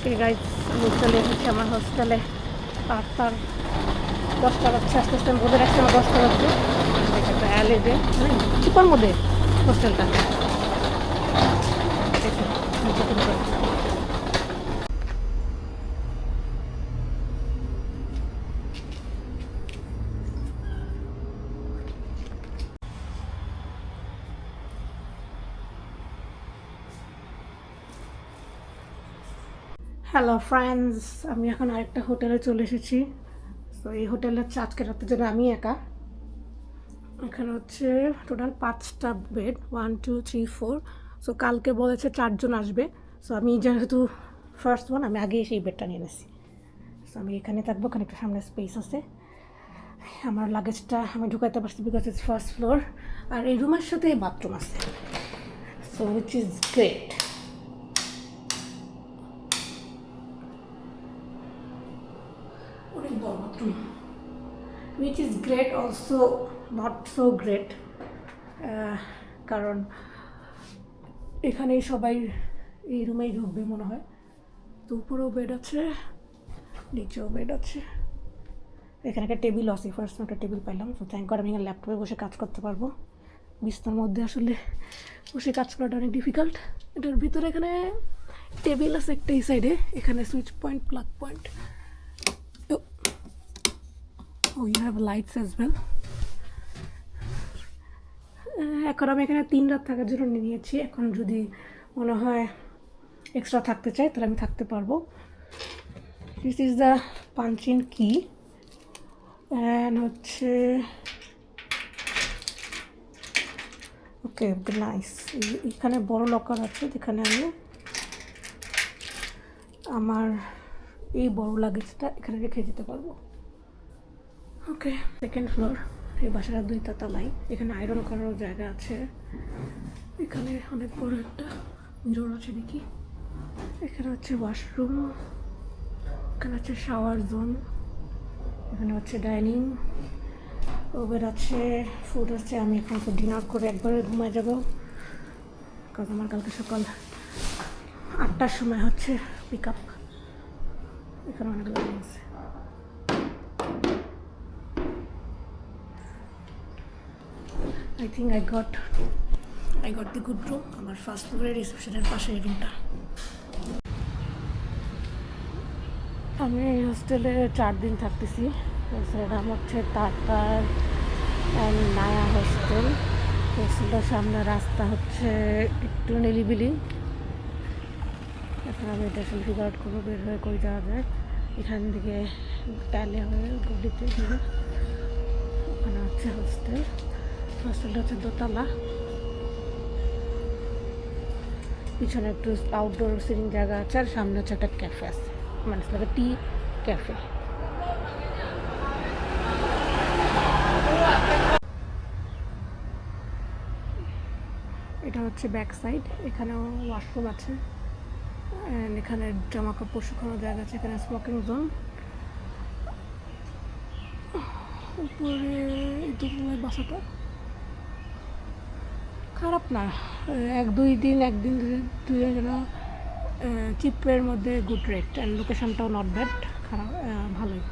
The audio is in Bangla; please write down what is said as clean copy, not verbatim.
ওকে গাইজ, আমি চলে এসেছি আমার হোস্টেলে। 8:10 বাজছে, আস্তে আস্তে আমি বলে রাখছি আমার 10টা বাজছে। একটা অ্যালিতে মানে চিপার মধ্যে হোস্টেলটা। হ্যালো ফ্রেন্ডস, আমি এখন আরেকটা হোটেলে চলে এসেছি। তো এই হোটেলে হচ্ছে আজকে রাতের জন্য আমি একা। এখানে হচ্ছে টোটাল 5টা বেড, 1 2 3 4। সো কালকে বলেছে 4 জন আসবে। সো আমি যেহেতু ফার্স্ট ওয়ান, আমি আগেই সেই বেডটা নিয়ে নিয়েছি। সো আমি এখানে থাকবো, ওখানে একটা সামনে স্পেস আছে। আমার লাগেজটা আমি ঢুকাইতে পারছি বিকজ ইটস ফার্স্ট ফ্লোর। আর এই রুমের সাথে বাথরুম আছে, সো উইচ ইজ গ্রেট। অনেক বড় bathroom, which is great also not so great, কারণ এখানেই সবাই এই রুমেই ঢুকবে মনে হয়। তো উপরেও বেড আছে, নিচেও বেড আছে। এখানে একটা টেবিল আছে, ফার্স্ট একটা টেবিল পাইলাম। তো থ্যাংক গড আমি এখানে ল্যাপটপে বসে কাজ করতে পারবো। বিছনার মধ্যে আসলে বসে কাজ করাটা অনেক ডিফিকাল্ট। এটার ভিতরে এখানে টেবিল আছে একটা এই সাইডে, এখানে switch point, plug point. Oh, you have lights as well. এখন আমি এখানে 3 রাত থাকার জন্য নিয়েছি। এখন যদি মনে হয় এক্সট্রা থাকতে চাই তাহলে আমি থাকতে পারবো। This is the punch in কি, অ্যান্ড হচ্ছে ওকে নাইস। এখানে বড় লকার আছে যেখানে আমি আমার এই বড় লাগেজটা এখানে রেখে যেতে পারবো। ওকে, সেকেন্ড ফ্লোর। এই বাসাটা 2টা তলাই। এখানে আয়রন করারও জায়গা আছে। এখানে অনেক বড় একটা মিরর আছে দেখি। এখানে হচ্ছে ওয়াশরুম, এখানে হচ্ছে শাওয়ার জোন, এখানে হচ্ছে ডাইনিং, ওভেন আছে, ফুড আছে। আমি এখন তো ডিনার করে একবারে ঘুমায় যাবো, কারণ আমার কালকে সকাল 8টার সময় হচ্ছে পিক আপ। এখানে অনেকগুলো রুম আছে। I think I got the good room. আমার ফার্স্ট ফ্লোরের রিসেপশনের পাশে এই রুমটা। আমি এই হোস্টেলে 4 দিন থাকতেছি। হোস্টেলের নাম হচ্ছে টাটার অ্যান্ড নায়া হোস্টেল। হোস্টেলটার সামনে রাস্তা হচ্ছে একটু নিলিবিলি। এখন আমি এটা আসলে ফিগার আউট করবো বের হয়ে কই যাওয়া যায়। এখান থেকে টালে হয়ে গলিতে গিয়ে ওখানে হচ্ছে হোস্টেল। হোস্টেলটা হচ্ছে দোতলা। পিছনে একটু আউটডোর সিটিং জায়গা আছে, আর সামনে হচ্ছে একটা ক্যাফে আছে, মানে একটা টি ক্যাফে। এটা হচ্ছে ব্যাক সাইড। এখানেও ওয়াশরুম আছে, অ্যান্ড এখানে জামা কাপড় শুকানোর জায়গা আছে। এখানে স্মোকিং জোন। উপরে দুপুরের বাসাটা খারাপ না। 1-2 দিন, একদিন দুদিনের জন্য চিপের মধ্যে গুড রেট, অ্যান্ড লোকেশনটাও নট ব্যাড, খারাপ ভালোই।